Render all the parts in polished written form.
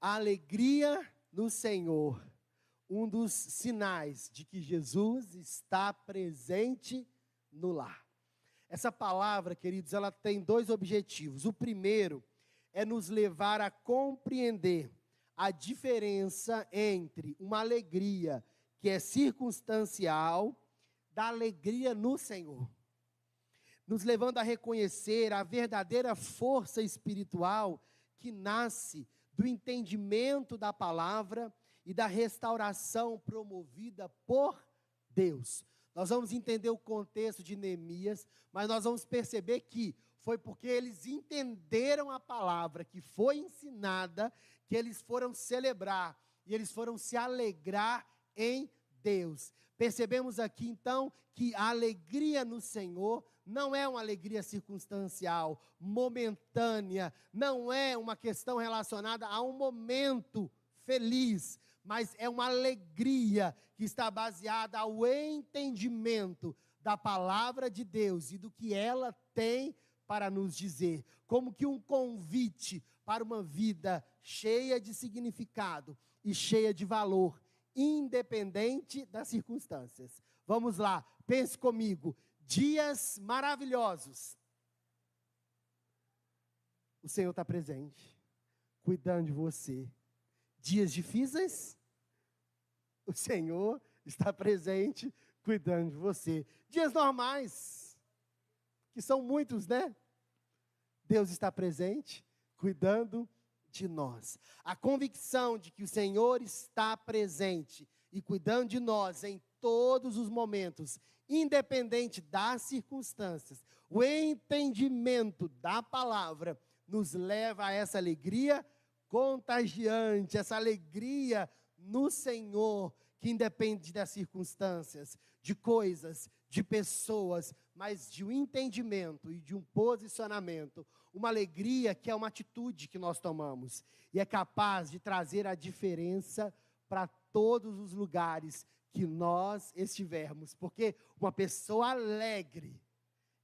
A alegria no Senhor, um dos sinais de que Jesus está presente no lar. Essa palavra, queridos, ela tem dois objetivos. O primeiro é nos levar a compreender a diferença entre uma alegria que é circunstancial, da alegria no Senhor. Nos levando a reconhecer a verdadeira força espiritual que nasce do entendimento da palavra e da restauração promovida por Deus. Nós vamos entender o contexto de Neemias, mas nós vamos perceber que foi porque eles entenderam a palavra que foi ensinada, que eles foram celebrar e eles foram se alegrar em Deus. Percebemos aqui então que a alegria no Senhor não é uma alegria circunstancial, momentânea, não é uma questão relacionada a um momento feliz, mas é uma alegria que está baseada ao entendimento da palavra de Deus e do que ela tem para nos dizer, como que um convite para uma vida cheia de significado e cheia de valor, independente das circunstâncias. Vamos lá, pense comigo. Dias maravilhosos. O Senhor está presente, cuidando de você. Dias difíceis, o Senhor está presente, cuidando de você. Dias normais, que são muitos, né? Deus está presente, cuidando de nós. A convicção de que o Senhor está presente e cuidando de nós em todos os momentos, independente das circunstâncias, o entendimento da palavra nos leva a essa alegria contagiante, essa alegria no Senhor, que independe das circunstâncias, de coisas, de pessoas, mas de um entendimento e de um posicionamento, uma alegria que é uma atitude que nós tomamos, e é capaz de trazer a diferença para todos os lugares que nós estivermos, porque uma pessoa alegre,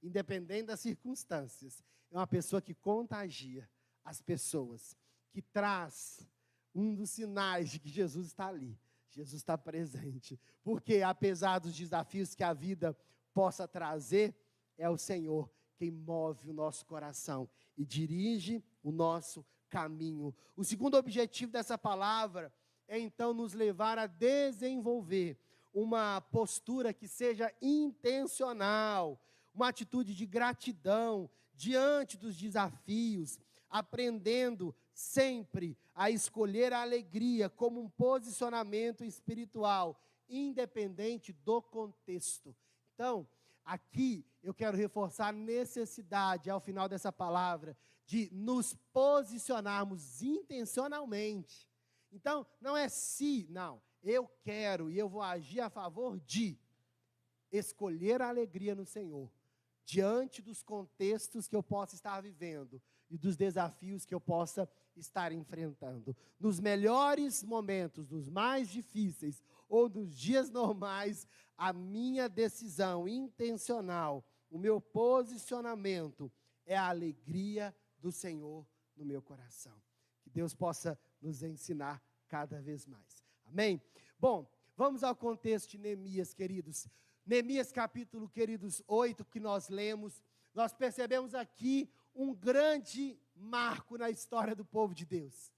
independente das circunstâncias, é uma pessoa que contagia as pessoas, que traz um dos sinais de que Jesus está ali, Jesus está presente, porque apesar dos desafios que a vida possa trazer, é o Senhor quem move o nosso coração e dirige o nosso caminho. O segundo objetivo dessa palavra é então nos levar a desenvolver uma postura que seja intencional, uma atitude de gratidão diante dos desafios, aprendendo sempre a escolher a alegria como um posicionamento espiritual, independente do contexto. Então, aqui eu quero reforçar a necessidade, ao final dessa palavra, de nos posicionarmos intencionalmente. Então, não é se, não, eu quero e eu vou agir a favor de escolher a alegria no Senhor, diante dos contextos que eu possa estar vivendo e dos desafios que eu possa estar enfrentando. Nos melhores momentos, nos mais difíceis ou nos dias normais, a minha decisão intencional, o meu posicionamento é a alegria do Senhor no meu coração. Que Deus possa nos ensinar cada vez mais. Amém? Bom, vamos ao contexto de Neemias, queridos. Neemias capítulo, queridos, 8, que nós lemos, nós percebemos aqui um grande marco na história do povo de Deus.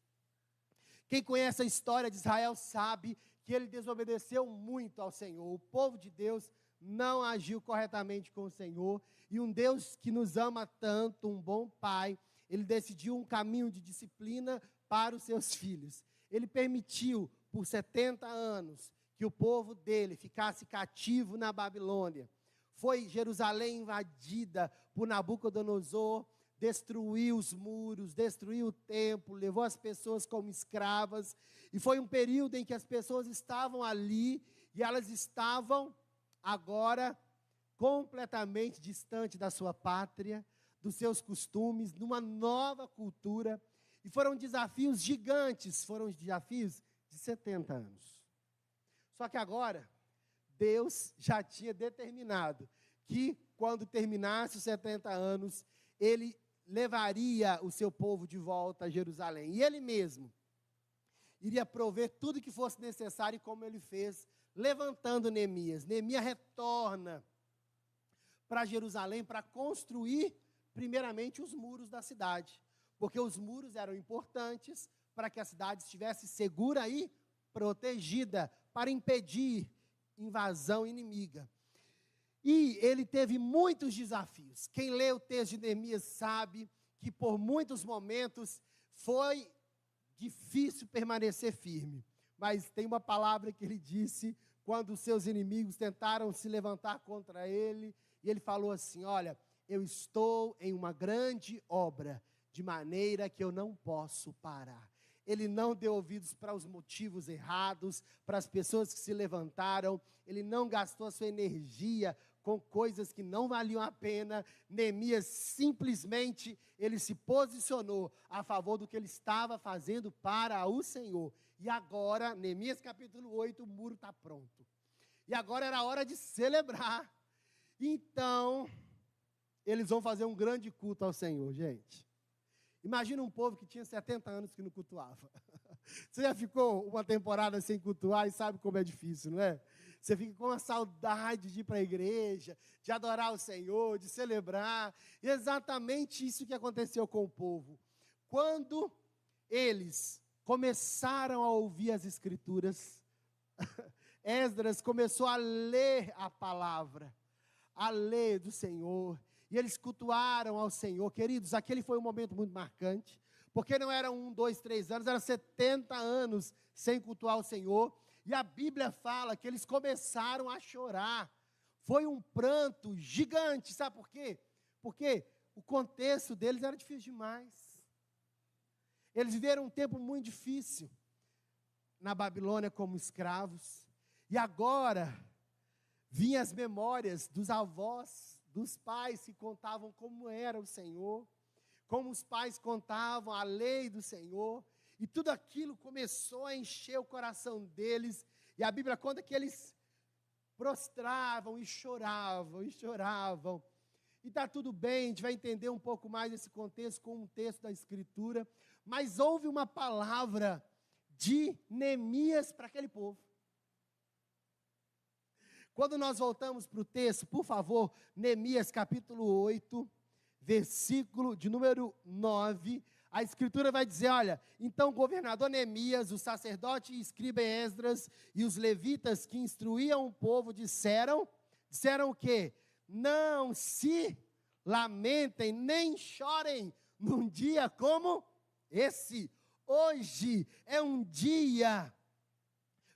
Quem conhece a história de Israel sabe que ele desobedeceu muito ao Senhor. O povo de Deus não agiu corretamente com o Senhor. E um Deus que nos ama tanto, um bom pai, ele decidiu um caminho de disciplina para os seus filhos. Ele permitiu, por 70 anos, que o povo dele ficasse cativo na Babilônia. Foi Jerusalém invadida por Nabucodonosor, destruiu os muros, destruiu o templo, levou as pessoas como escravas, e foi um período em que as pessoas estavam ali, e elas estavam agora completamente distante da sua pátria, dos seus costumes, numa nova cultura, e foram desafios gigantes, foram desafios de 70 anos. Só que agora, Deus já tinha determinado que quando terminasse os 70 anos, Ele levaria o seu povo de volta a Jerusalém. E Ele mesmo iria prover tudo que fosse necessário, como ele fez, levantando Neemias. Neemias retorna para Jerusalém para construir, primeiramente, os muros da cidade, porque os muros eram importantes para que a cidade estivesse segura e protegida, para impedir invasão inimiga. E ele teve muitos desafios. Quem lê o texto de Neemias sabe que por muitos momentos foi difícil permanecer firme. Mas tem uma palavra que ele disse quando os seus inimigos tentaram se levantar contra ele, e ele falou assim: olha, eu estou em uma grande obra, de maneira que eu não posso parar. Ele não deu ouvidos para os motivos errados, para as pessoas que se levantaram, ele não gastou a sua energia com coisas que não valiam a pena. Neemias simplesmente, ele se posicionou a favor do que ele estava fazendo para o Senhor. E agora, Neemias capítulo 8, o muro está pronto. E agora era a hora de celebrar. Então, eles vão fazer um grande culto ao Senhor, gente. Imagina um povo que tinha 70 anos que não cultuava. Você já ficou uma temporada sem cultuar e sabe como é difícil, não é? Você fica com uma saudade de ir para a igreja, de adorar o Senhor, de celebrar. E exatamente isso que aconteceu com o povo. Quando eles começaram a ouvir as Escrituras, Esdras começou a ler a palavra, a lei do Senhor, e eles cultuaram ao Senhor. Queridos, aquele foi um momento muito marcante, porque não era 1, 2, 3 anos, era 70 anos sem cultuar o Senhor, e a Bíblia fala que eles começaram a chorar. Foi um pranto gigante, sabe por quê? Porque o contexto deles era difícil demais. Eles viveram um tempo muito difícil na Babilônia como escravos, e agora vinham as memórias dos avós, dos pais que contavam como era o Senhor, como os pais contavam a lei do Senhor, e tudo aquilo começou a encher o coração deles, e a Bíblia conta que eles prostravam e choravam, e está tudo bem, a gente vai entender um pouco mais esse contexto com um texto da Escritura, mas houve uma palavra de Neemias para aquele povo. Quando nós voltamos para o texto, por favor, Neemias capítulo 8, versículo de número 9, a Escritura vai dizer, olha, então o governador Neemias, o sacerdote e escriba Esdras e os levitas que instruíam o povo disseram o quê? Não se lamentem, nem chorem num dia como esse. Hoje é um dia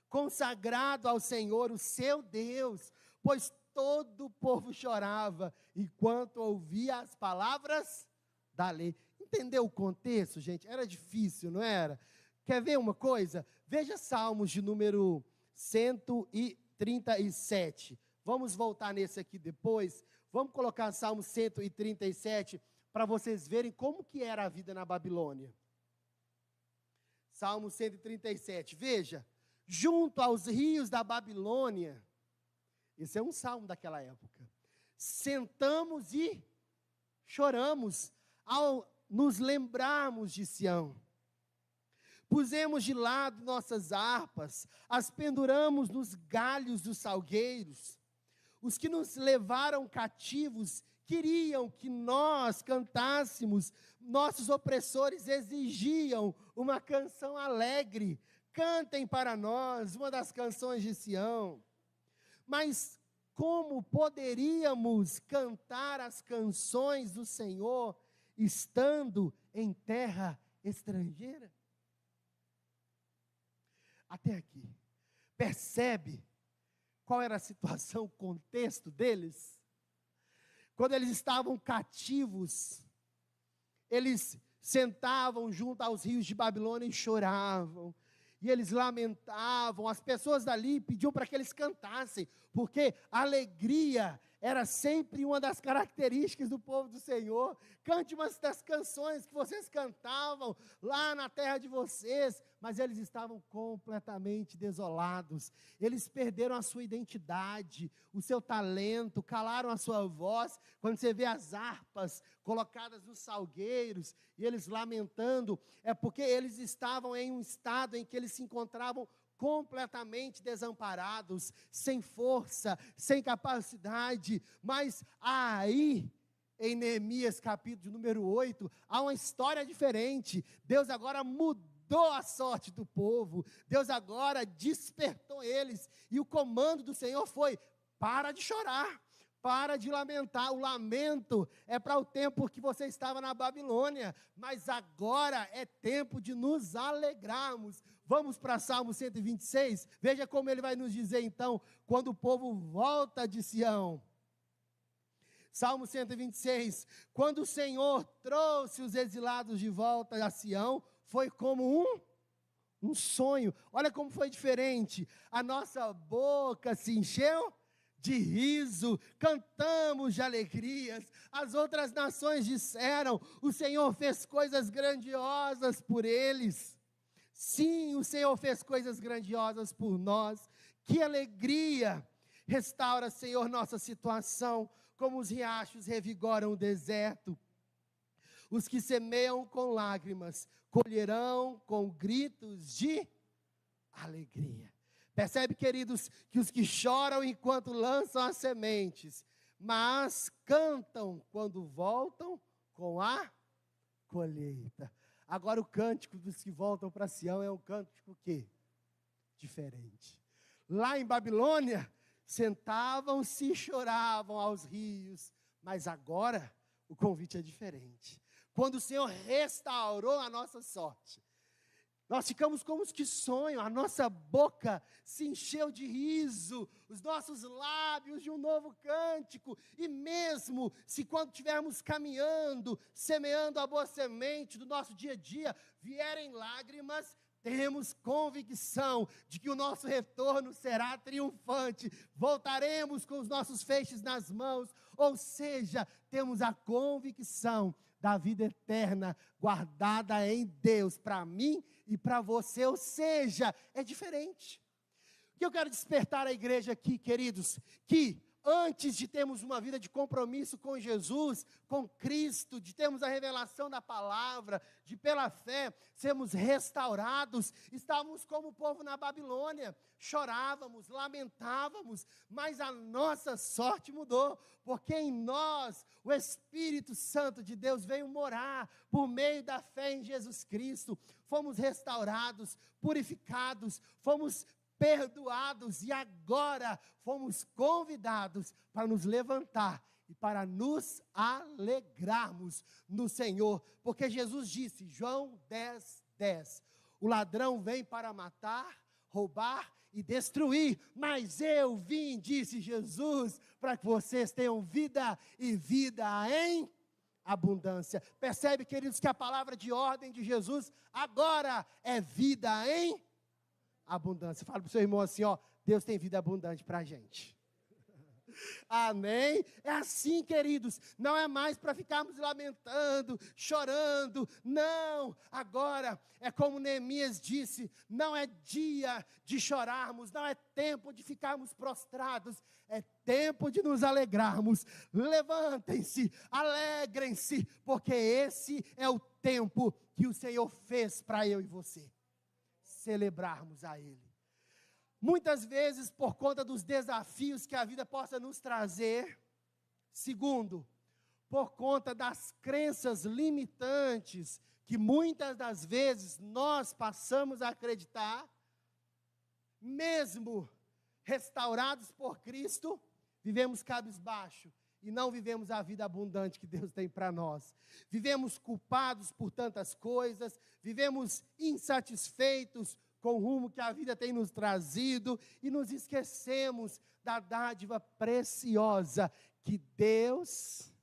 consagrado ao Senhor, o seu Deus, pois todo o povo chorava enquanto ouvia as palavras da lei. Entendeu o contexto, gente? Era difícil, não era? Quer ver uma coisa? Veja Salmos de número 137. Vamos voltar nesse aqui depois. Vamos colocar Salmo 137 para vocês verem como que era a vida na Babilônia. Salmo 137, veja. Junto aos rios da Babilônia, esse é um salmo daquela época, sentamos e choramos ao nos lembrarmos de Sião. Pusemos de lado nossas harpas, as penduramos nos galhos dos salgueiros. Os que nos levaram cativos queriam que nós cantássemos, nossos opressores exigiam uma canção alegre. Cantem para nós uma das canções de Sião. Mas como poderíamos cantar as canções do Senhor estando em terra estrangeira? Até aqui. Percebe qual era a situação, o contexto deles? Quando eles estavam cativos, eles sentavam junto aos rios de Babilônia e choravam. E eles lamentavam, as pessoas dali pediam para que eles cantassem, porque a alegria era sempre uma das características do povo do Senhor. Cante umas das canções que vocês cantavam lá na terra de vocês, mas eles estavam completamente desolados. Eles perderam a sua identidade, o seu talento, calaram a sua voz. Quando você vê as harpas colocadas nos salgueiros e eles lamentando, é porque eles estavam em um estado em que eles se encontravam completamente desamparados, sem força, sem capacidade. Mas aí, em Neemias capítulo número 8, há uma história diferente. Deus agora mudou a sorte do povo, Deus agora despertou eles, e o comando do Senhor foi: para de chorar, para de lamentar. O lamento é para o tempo que você estava na Babilônia, mas agora é tempo de nos alegrarmos. Vamos para Salmo 126, veja como ele vai nos dizer então, quando o povo volta de Sião. Salmo 126, quando o Senhor trouxe os exilados de volta a Sião, foi como um sonho. Olha como foi diferente, a nossa boca se encheu de riso, cantamos de alegrias, as outras nações disseram: o Senhor fez coisas grandiosas por eles. Sim, o Senhor fez coisas grandiosas por nós. Que alegria! Restaura, Senhor, nossa situação, como os riachos revigoram o deserto. Os que semeiam com lágrimas, colherão com gritos de alegria. Percebe, queridos, que os que choram enquanto lançam as sementes, mas cantam quando voltam com a colheita. Agora o cântico dos que voltam para Sião é um cântico o quê? Diferente. Lá em Babilônia, sentavam-se e choravam aos rios, mas agora o convite é diferente. Quando o Senhor restaurou a nossa sorte, nós ficamos como os que sonham, a nossa boca se encheu de riso, os nossos lábios de um novo cântico, e mesmo se quando estivermos caminhando, semeando a boa semente do nosso dia a dia, vierem lágrimas, temos convicção de que o nosso retorno será triunfante, voltaremos com os nossos feixes nas mãos, ou seja, temos a convicção da vida eterna guardada em Deus, para mim e para você, ou seja, é diferente. O que eu quero despertar a igreja aqui, queridos, que antes de termos uma vida de compromisso com Jesus, com Cristo, de termos a revelação da palavra, de pela fé sermos restaurados, estávamos como o povo na Babilônia, chorávamos, lamentávamos, mas a nossa sorte mudou, porque em nós o Espírito Santo de Deus veio morar por meio da fé em Jesus Cristo. Fomos restaurados, purificados, fomos perdoados, e agora fomos convidados para nos levantar e para nos alegrarmos no Senhor, porque Jesus disse, João 10:10, o ladrão vem para matar, roubar e destruir, mas eu vim, disse Jesus, para que vocês tenham vida e vida em abundância. Percebe, queridos, que a palavra de ordem de Jesus agora é vida em abundância. Fala para o seu irmão assim, ó, Deus tem vida abundante para a gente. Amém? É assim, queridos, não é mais para ficarmos lamentando, chorando, não, agora é como Neemias disse, não é dia de chorarmos, não é tempo de ficarmos prostrados, é tempo de nos alegrarmos. Levantem-se, alegrem-se, porque esse é o tempo que o Senhor fez para eu e você, celebrarmos a Ele. Muitas vezes, por conta dos desafios que a vida possa nos trazer. Segundo, por conta das crenças limitantes que muitas das vezes nós passamos a acreditar, mesmo restaurados por Cristo, vivemos cabisbaixo e não vivemos a vida abundante que Deus tem para nós. Vivemos culpados por tantas coisas, vivemos insatisfeitos com o rumo que a vida tem nos trazido, e nos esquecemos da dádiva preciosa que Deus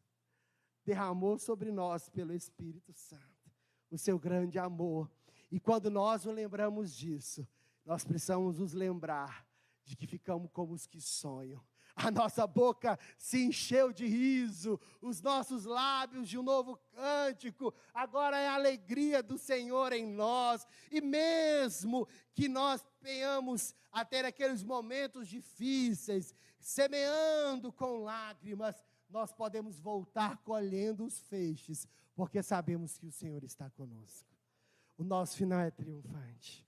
derramou sobre nós pelo Espírito Santo, o seu grande amor. E quando nós nos lembramos disso, nós precisamos nos lembrar de que ficamos como os que sonham. A nossa boca se encheu de riso, os nossos lábios de um novo cântico. Agora é a alegria do Senhor em nós. E mesmo que nós venhamos a ter aqueles momentos difíceis, semeando com lágrimas, nós podemos voltar colhendo os feixes, porque sabemos que o Senhor está conosco. O nosso final é triunfante.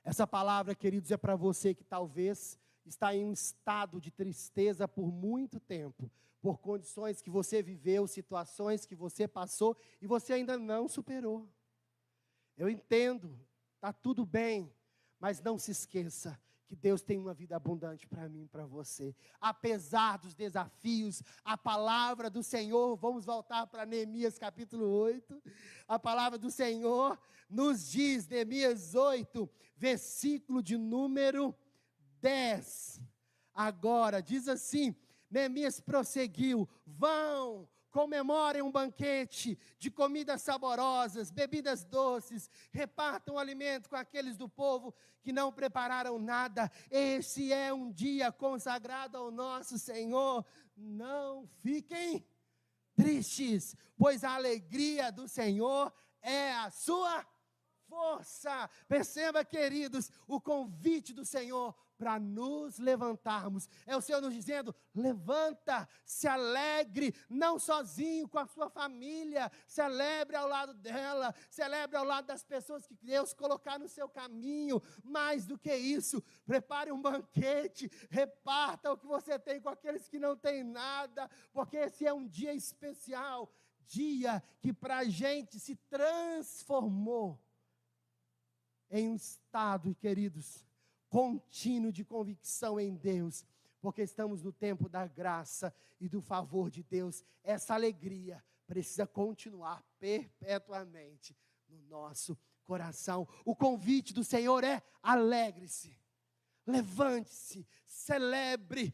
Essa palavra, queridos, é para você que talvez está em um estado de tristeza por muito tempo, por condições que você viveu, situações que você passou e você ainda não superou. Eu entendo, está tudo bem, mas não se esqueça que Deus tem uma vida abundante para mim e para você. Apesar dos desafios, a palavra do Senhor, vamos voltar para Neemias capítulo 8, a palavra do Senhor nos diz, Neemias 8, versículo de número 10. Agora, diz assim, Neemias prosseguiu, vão, comemorem um banquete de comidas saborosas, bebidas doces, repartam alimento com aqueles do povo que não prepararam nada. Esse é um dia consagrado ao nosso Senhor. Não fiquem tristes, pois a alegria do Senhor é a sua força. Perceba, queridos, o convite do Senhor para nos levantarmos. É o Senhor nos dizendo, levanta, se alegre, não sozinho, com a sua família, celebre ao lado dela, celebre ao lado das pessoas que Deus colocar no seu caminho. Mais do que isso, prepare um banquete, reparta o que você tem com aqueles que não têm nada, porque esse é um dia especial, dia que para a gente se transformou em um estado, queridos, contínuo de convicção em Deus, porque estamos no tempo da graça e do favor de Deus. Essa alegria precisa continuar perpetuamente no nosso coração. O convite do Senhor é: alegre-se, levante-se, celebre.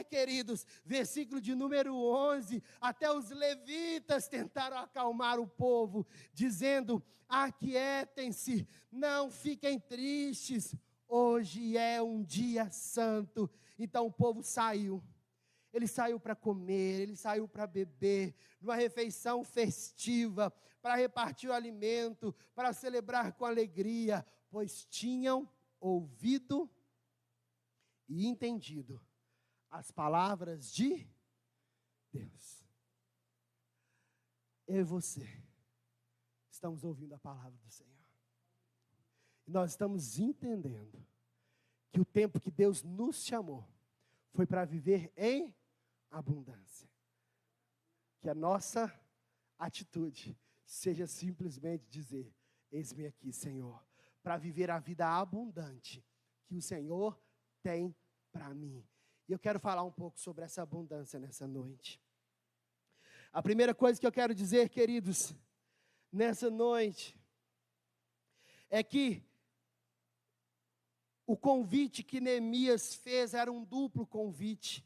Queridos, versículo de número 11, até os levitas tentaram acalmar o povo, dizendo, aquietem-se, não fiquem tristes, hoje é um dia santo. Então o povo saiu. Ele saiu para comer, ele saiu para beber, numa refeição festiva, para repartir o alimento, para celebrar com alegria, pois tinham ouvido e entendido as palavras de Deus. Eu e você estamos ouvindo a palavra do Senhor. E nós estamos entendendo que o tempo que Deus nos chamou foi para viver em abundância. Que a nossa atitude seja simplesmente dizer, eis-me aqui, Senhor, para viver a vida abundante que o Senhor tem para mim. E eu quero falar um pouco sobre essa abundância nessa noite. A primeira coisa que eu quero dizer, queridos, nessa noite, é que o convite que Neemias fez era um duplo convite.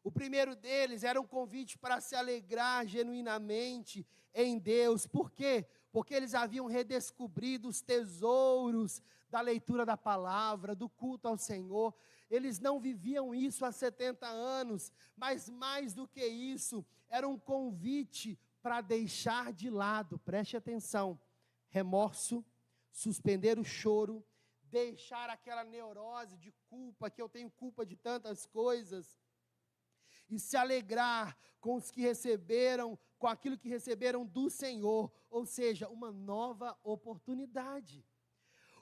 O primeiro deles era um convite para se alegrar genuinamente em Deus. Por quê? Porque eles haviam redescobrido os tesouros da leitura da palavra, do culto ao Senhor. Eles não viviam isso há 70 anos, mas mais do que isso, era um convite para deixar de lado, preste atenção, remorso, suspender o choro, deixar aquela neurose de culpa, que eu tenho culpa de tantas coisas, e se alegrar com os que receberam, com aquilo que receberam do Senhor, ou seja, uma nova oportunidade.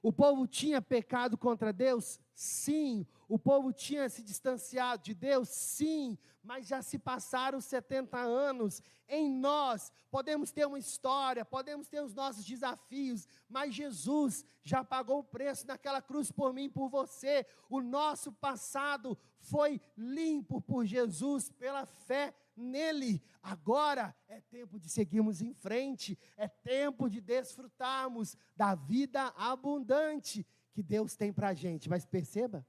O povo tinha pecado contra Deus? Sim. O povo tinha se distanciado de Deus? Sim. Mas já se passaram 70 anos. Em nós, podemos ter uma história, podemos ter os nossos desafios, mas Jesus já pagou o preço naquela cruz por mim e por você. O nosso passado foi limpo por Jesus, pela fé nele. Agora é tempo de seguirmos em frente, é tempo de desfrutarmos da vida abundante que Deus tem para a gente. Mas perceba,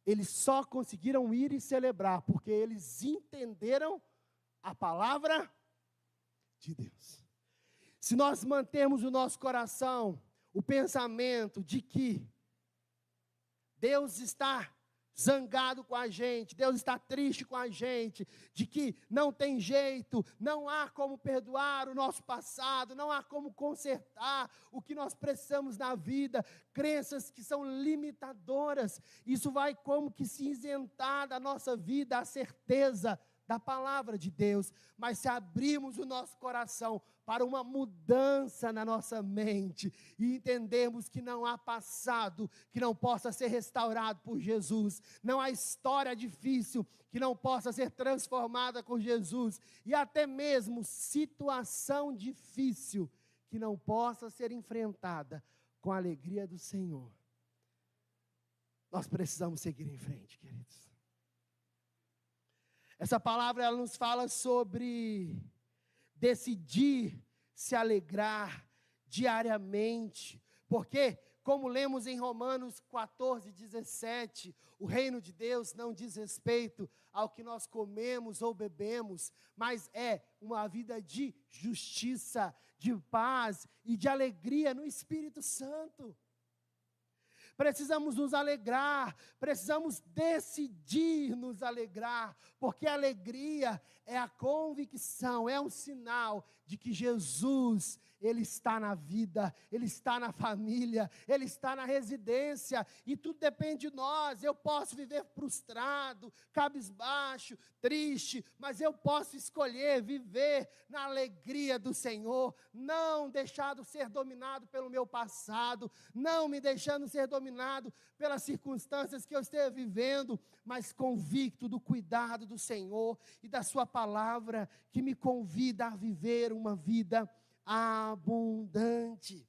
eles só conseguiram ir e celebrar porque eles entenderam a palavra de Deus. Se nós mantermos o nosso coração, o pensamento de que Deus está zangado com a gente, Deus está triste com a gente, de que não tem jeito, não há como perdoar o nosso passado, não há como consertar o que nós precisamos na vida, crenças que são limitadoras, isso vai como que se isentar da nossa vida a certeza da palavra de Deus, mas se abrirmos o nosso coração para uma mudança na nossa mente e entendermos que não há passado que não possa ser restaurado por Jesus, não há história difícil que não possa ser transformada com Jesus, e até mesmo situação difícil que não possa ser enfrentada com a alegria do Senhor. Nós precisamos seguir em frente, queridos. Essa palavra ela nos fala sobre decidir se alegrar diariamente, porque, como lemos em Romanos 14, 17, o reino de Deus não diz respeito ao que nós comemos ou bebemos, mas é uma vida de justiça, de paz e de alegria no Espírito Santo. Precisamos nos alegrar, precisamos decidir nos alegrar, porque a alegria é a convicção, é um sinal de que Jesus, Ele está na vida, Ele está na família, Ele está na residência, e tudo depende de nós. Eu posso viver frustrado, cabisbaixo, triste, mas eu posso escolher viver na alegria do Senhor, não deixado ser dominado pelo meu passado, não me deixando ser dominado pelas circunstâncias que eu esteja vivendo, mas convicto do cuidado do Senhor e da sua palavra, que me convida a viver uma vida abundante.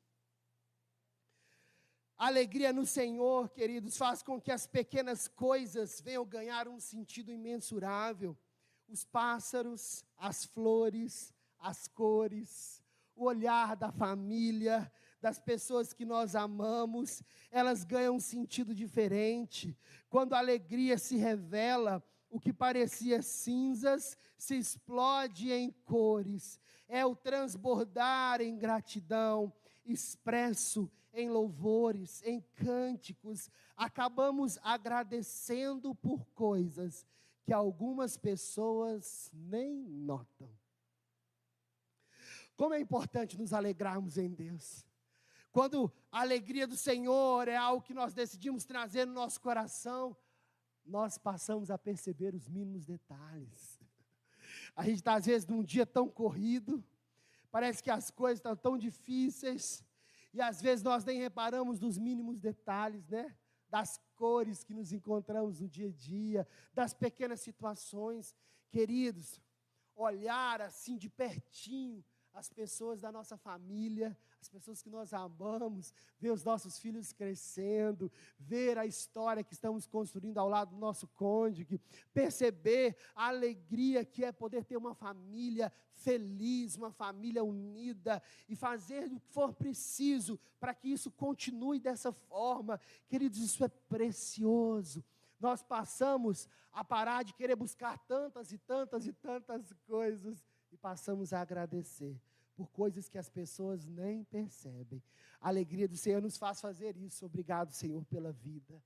A alegria no Senhor, queridos, faz com que as pequenas coisas venham ganhar um sentido imensurável. Os pássaros, as flores, as cores, o olhar da família, das pessoas que nós amamos, elas ganham um sentido diferente. Quando a alegria se revela, o que parecia cinzas se explode em cores. É o transbordar em gratidão, expresso em louvores, em cânticos. Acabamos agradecendo por coisas que algumas pessoas nem notam. Como é importante nos alegrarmos em Deus. Quando a alegria do Senhor é algo que nós decidimos trazer no nosso coração, nós passamos a perceber os mínimos detalhes. A gente está, às vezes, num dia tão corrido, parece que as coisas estão tão difíceis, e às vezes nós nem reparamos nos mínimos detalhes, né? Das cores que nos encontramos no dia a dia, das pequenas situações. Queridos, olhar assim de pertinho as pessoas da nossa família, as pessoas que nós amamos, ver os nossos filhos crescendo, ver a história que estamos construindo ao lado do nosso cônjuge, perceber a alegria que é poder ter uma família feliz, uma família unida, e fazer o que for preciso para que isso continue dessa forma. Queridos, isso é precioso. Nós passamos a parar de querer buscar tantas e tantas e tantas coisas, e passamos a agradecer por coisas que as pessoas nem percebem. A alegria do Senhor nos faz fazer isso. Obrigado, Senhor, pela vida.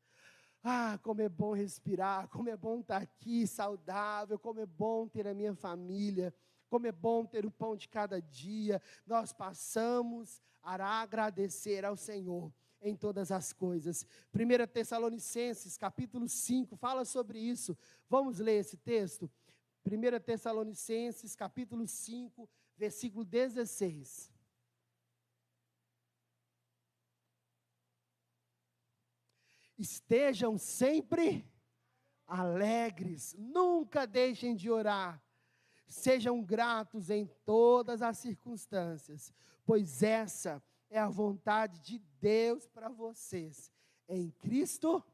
Ah, como é bom respirar, como é bom estar aqui saudável, como é bom ter a minha família, como é bom ter o pão de cada dia. Nós passamos a agradecer ao Senhor em todas as coisas. 1 Tessalonicenses, capítulo 5, fala sobre isso. Vamos ler esse texto? 1 Tessalonicenses, capítulo 5, versículo 16. Estejam sempre alegres, nunca deixem de orar. Sejam gratos em todas as circunstâncias, pois essa é a vontade de Deus para vocês. Em Cristo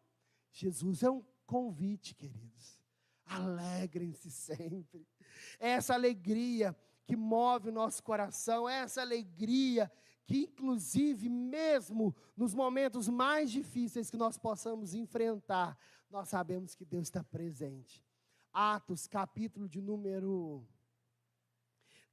Jesus. É um convite, queridos. Alegrem-se sempre. É essa alegria que move o nosso coração, é essa alegria que, inclusive, mesmo nos momentos mais difíceis que nós possamos enfrentar, nós sabemos que Deus está presente. Atos, capítulo de número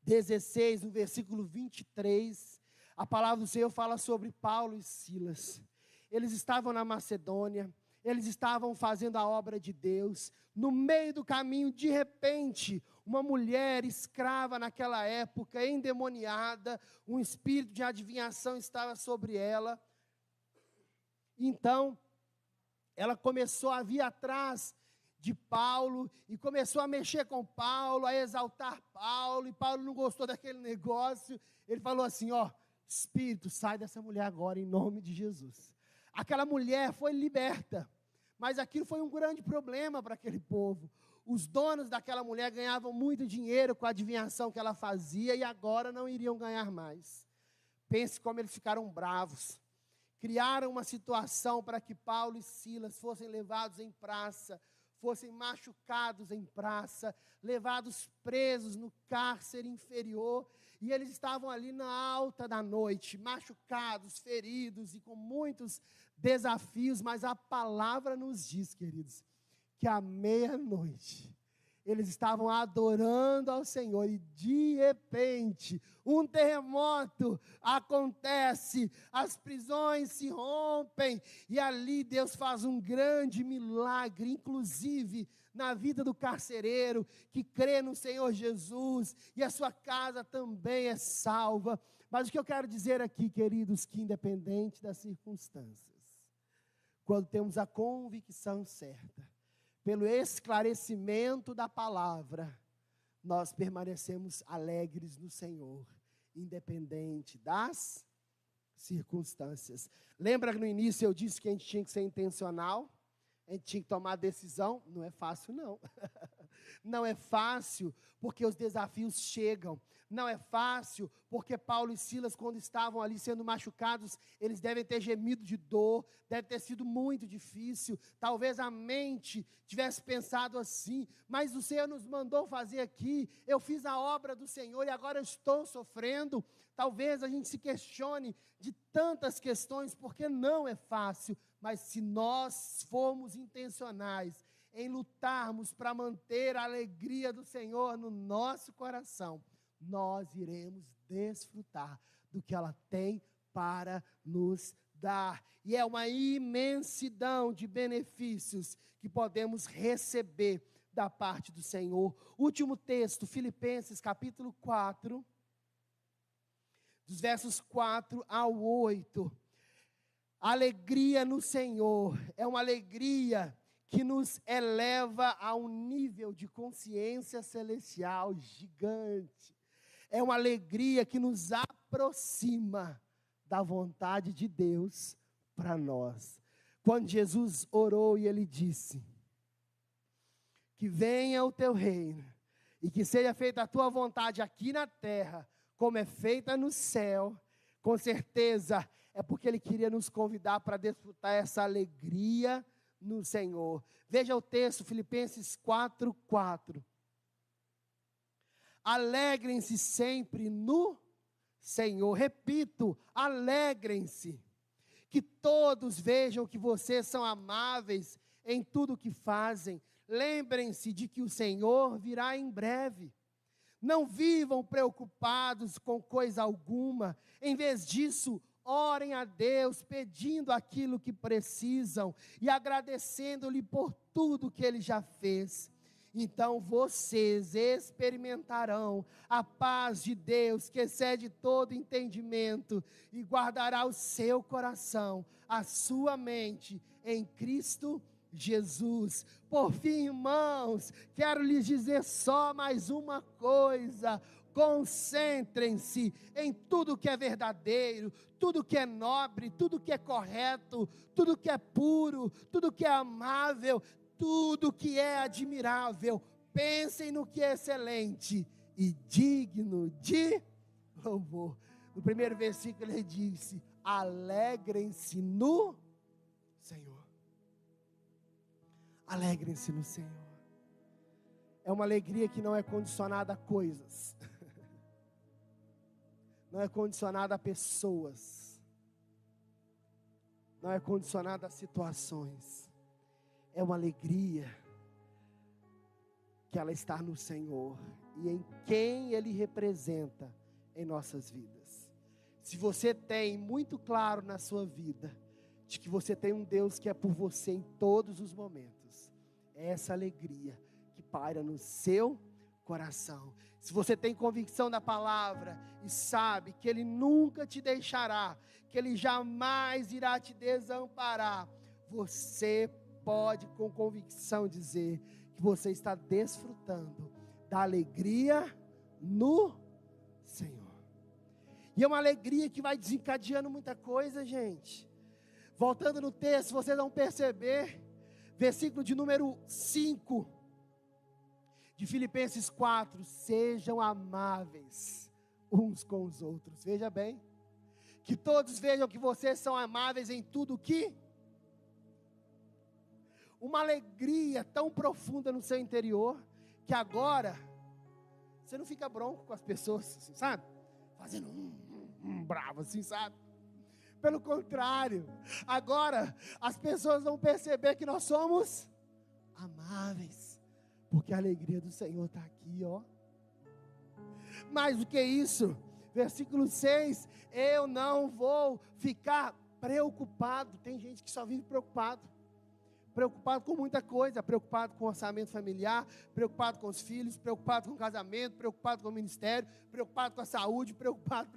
16, no versículo 23, a palavra do Senhor fala sobre Paulo e Silas. Eles estavam na Macedônia, Eles estavam fazendo a obra de Deus. No meio do caminho, de repente, uma mulher escrava naquela época, endemoniada, um espírito de adivinhação estava sobre ela. Então, ela começou a vir atrás de Paulo e começou a mexer com Paulo, a exaltar Paulo, e Paulo não gostou daquele negócio. Ele falou assim, espírito, sai dessa mulher agora, em nome de Jesus. Aquela mulher foi liberta, mas aquilo foi um grande problema para aquele povo. Os donos daquela mulher ganhavam muito dinheiro com a adivinhação que ela fazia e agora não iriam ganhar mais. Pense como eles ficaram bravos. Criaram uma situação para que Paulo e Silas fossem levados em praça, fossem machucados em praça, levados presos no cárcere inferior, e eles estavam ali na alta da noite, machucados, feridos e com muitos desafios, mas a palavra nos diz, queridos, que à meia-noite, eles estavam adorando ao Senhor e de repente, um terremoto acontece, as prisões se rompem e ali Deus faz um grande milagre, inclusive na vida do carcereiro que crê no Senhor Jesus e a sua casa também é salva. Mas o que eu quero dizer aqui, queridos, que independente das circunstâncias, quando temos a convicção certa, pelo esclarecimento da palavra, nós permanecemos alegres no Senhor, independente das circunstâncias. Lembra que no início eu disse que a gente tinha que ser intencional? A gente tinha que tomar decisão? Não é fácil, não. Não é fácil porque os desafios chegam. Não é fácil porque Paulo e Silas, quando estavam ali sendo machucados, eles devem ter gemido de dor, deve ter sido muito difícil. Talvez a mente tivesse pensado assim, mas o Senhor nos mandou fazer aqui, eu fiz a obra do Senhor e agora eu estou sofrendo. Talvez a gente se questione de tantas questões, porque não é fácil, mas se nós formos intencionais em lutarmos para manter a alegria do Senhor no nosso coração, nós iremos desfrutar do que ela tem para nos dar. E é uma imensidão de benefícios que podemos receber da parte do Senhor. Último texto, Filipenses capítulo 4, dos versos 4 ao 8. Alegria no Senhor é uma alegria que nos eleva a um nível de consciência celestial gigante. É uma alegria que nos aproxima da vontade de Deus para nós. Quando Jesus orou e ele disse, que venha o teu reino e que seja feita a tua vontade aqui na terra, como é feita no céu, com certeza é porque ele queria nos convidar para desfrutar essa alegria no Senhor. Veja o texto, Filipenses 4:4. Alegrem-se sempre no Senhor. Repito, alegrem-se. Que todos vejam que vocês são amáveis em tudo o que fazem. Lembrem-se de que o Senhor virá em breve. Não vivam preocupados com coisa alguma. Em vez disso, orem a Deus, pedindo aquilo que precisam e agradecendo-lhe por tudo que Ele já fez. Então vocês experimentarão a paz de Deus, que excede todo entendimento, e guardará o seu coração, a sua mente, em Cristo Jesus. Por fim, irmãos, quero lhes dizer só mais uma coisa: concentrem-se em tudo que é verdadeiro, tudo que é nobre, tudo que é correto, tudo que é puro, tudo que é amável, tudo que é admirável. Pensem no que é excelente e digno de louvor. No primeiro versículo ele disse: alegrem-se no Senhor. Alegrem-se no Senhor. É uma alegria que não é condicionada a coisas. Não é condicionada a pessoas. Não é condicionada a situações. É uma alegria que ela está no Senhor e em quem Ele representa em nossas vidas. Se você tem muito claro na sua vida de que você tem um Deus que é por você em todos os momentos. É essa alegria que paira no seu coração. Se você tem convicção da palavra e sabe que Ele nunca te deixará, que Ele jamais irá te desamparar, você pode com convicção dizer que você está desfrutando da alegria no Senhor. E é uma alegria que vai desencadeando muita coisa, gente. Voltando no texto, vocês vão perceber, versículo de número 5, de Filipenses 4, sejam amáveis uns com os outros. Veja bem, que todos vejam que vocês são amáveis em tudo que... Uma alegria tão profunda no seu interior, que agora, você não fica bronco com as pessoas, assim, sabe? Fazendo bravo assim, sabe? Pelo contrário, agora as pessoas vão perceber que nós somos amáveis, porque a alegria do Senhor está aqui, ó. Mais do que isso, versículo 6, eu não vou ficar preocupado. Tem gente que só vive preocupado com muita coisa, preocupado com o orçamento familiar, preocupado com os filhos, preocupado com o casamento, preocupado com o ministério, preocupado com a saúde, preocupado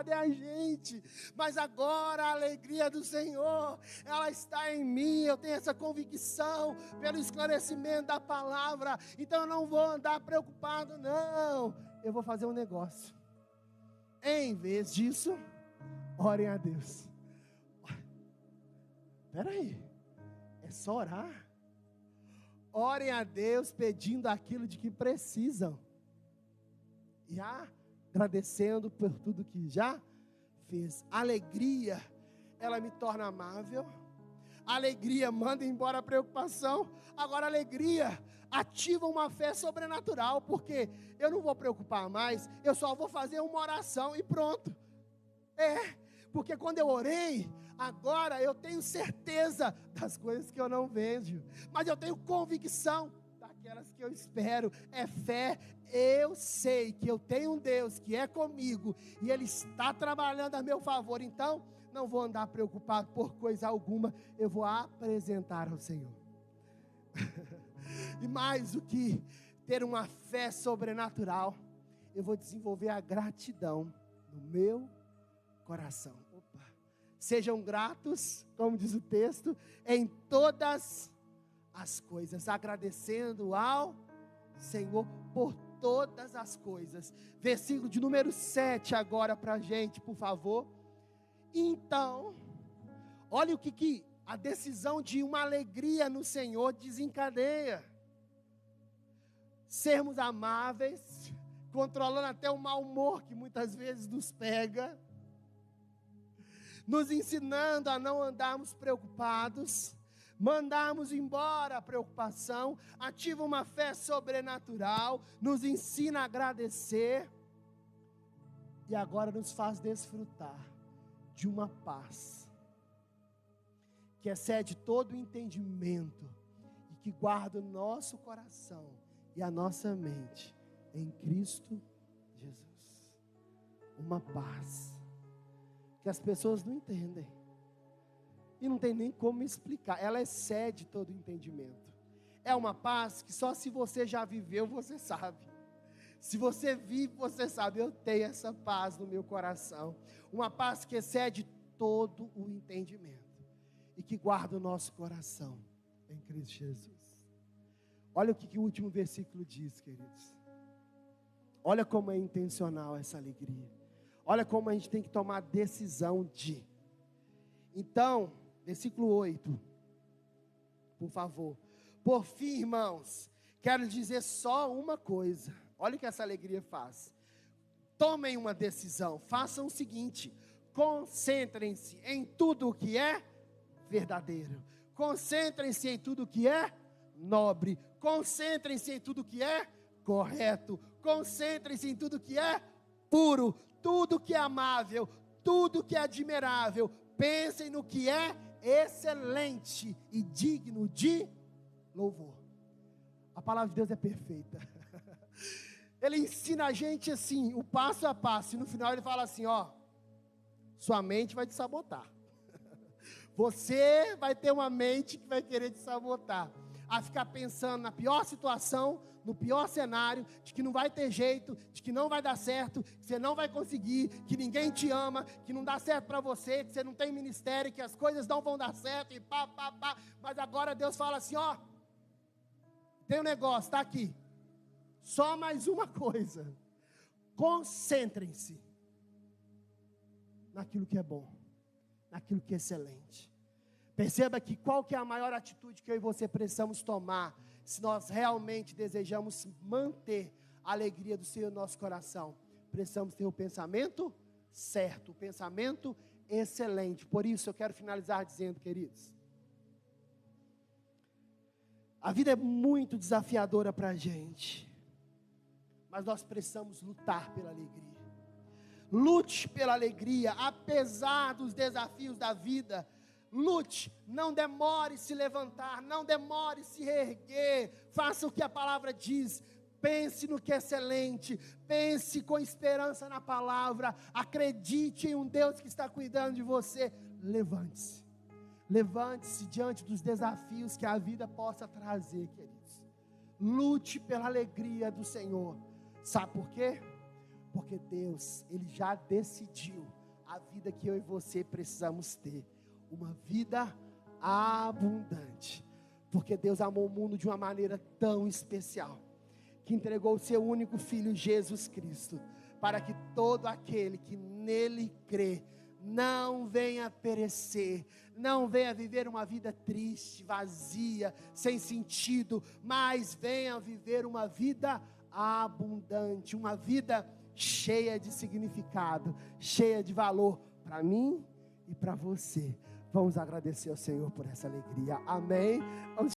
é a gente. Mas agora a alegria do Senhor, ela está em mim, eu tenho essa convicção pelo esclarecimento da palavra, então eu não vou andar preocupado, não. Eu vou fazer um negócio. Em vez disso, orem a Deus. Espera aí. É só orar. Orem a Deus pedindo aquilo de que precisam. E agradecendo por tudo que já fez. Alegria, ela me torna amável. Alegria manda embora a preocupação. Agora alegria ativa uma fé sobrenatural. Porque eu não vou preocupar mais. Eu só vou fazer uma oração e pronto. Porque quando eu orei, agora eu tenho certeza das coisas que eu não vejo, mas eu tenho convicção daquelas que eu espero. É fé. Eu sei que eu tenho um Deus que é comigo e Ele está trabalhando a meu favor, então não vou andar preocupado por coisa alguma. Eu vou apresentar ao Senhor. E mais do que ter uma fé sobrenatural, eu vou desenvolver a gratidão no meu coração. Sejam gratos, como diz o texto, em todas as coisas, agradecendo ao Senhor por todas as coisas. Versículo de número 7 agora para a gente, por favor. Então, olha o que a decisão de uma alegria no Senhor desencadeia. Sermos amáveis, controlando até o mau humor que muitas vezes nos pega, nos ensinando a não andarmos preocupados, mandarmos embora a preocupação, ativa uma fé sobrenatural, nos ensina a agradecer, e agora nos faz desfrutar de uma paz, que excede todo o entendimento, e que guarda o nosso coração e a nossa mente em Cristo Jesus. Uma paz que as pessoas não entendem, e não tem nem como explicar, ela excede todo o entendimento. É uma paz que só se você já viveu, você sabe. Se você vive, você sabe. Eu tenho essa paz no meu coração, uma paz que excede todo o entendimento, e que guarda o nosso coração em Cristo Jesus. Olha o que o último versículo diz, queridos. Olha como é intencional essa alegria. Olha como a gente tem que tomar a decisão de. Então, versículo 8, por favor. Por fim, irmãos, quero dizer só uma coisa. Olha o que essa alegria faz. Tomem uma decisão, façam o seguinte: concentrem-se em tudo o que é verdadeiro, concentrem-se em tudo o que é nobre, concentrem-se em tudo o que é correto, concentrem-se em tudo o que é puro, tudo que é amável, tudo que é admirável. Pensem no que é excelente e digno de louvor. A palavra de Deus é perfeita. Ele ensina a gente assim, o passo a passo, e no final ele fala assim, ó, sua mente vai te sabotar. Você vai ter uma mente que vai querer te sabotar, a ficar pensando na pior situação, no pior cenário, de que não vai ter jeito, de que não vai dar certo, que você não vai conseguir, que ninguém te ama, que não dá certo para você, que você não tem ministério, que as coisas não vão dar certo, e pá. Mas agora Deus fala assim, ó, tem um negócio, está aqui, só mais uma coisa, concentrem-se naquilo que é bom, naquilo que é excelente. Perceba que qual que é a maior atitude que eu e você precisamos tomar, se nós realmente desejamos manter a alegria do Senhor no nosso coração. Precisamos ter o pensamento certo, o pensamento excelente. Por isso eu quero finalizar dizendo, queridos, a vida é muito desafiadora para a gente, mas nós precisamos lutar pela alegria. Lute pela alegria, apesar dos desafios da vida. Lute, não demore se levantar, não demore se reerguer, faça o que a palavra diz, pense no que é excelente, pense com esperança na palavra, acredite em um Deus que está cuidando de você. Levante-se, levante-se diante dos desafios que a vida possa trazer, queridos. Lute pela alegria do Senhor. Sabe por quê? Porque Deus, Ele já decidiu a vida que eu e você precisamos ter. Uma vida abundante. Porque Deus amou o mundo de uma maneira tão especial, que entregou o seu único Filho, Jesus Cristo, para que todo aquele que nele crê, não venha perecer, não venha viver uma vida triste, vazia, sem sentido, mas venha viver uma vida abundante, uma vida cheia de significado, cheia de valor, para mim e para você. Vamos agradecer ao Senhor por essa alegria, amém? Vamos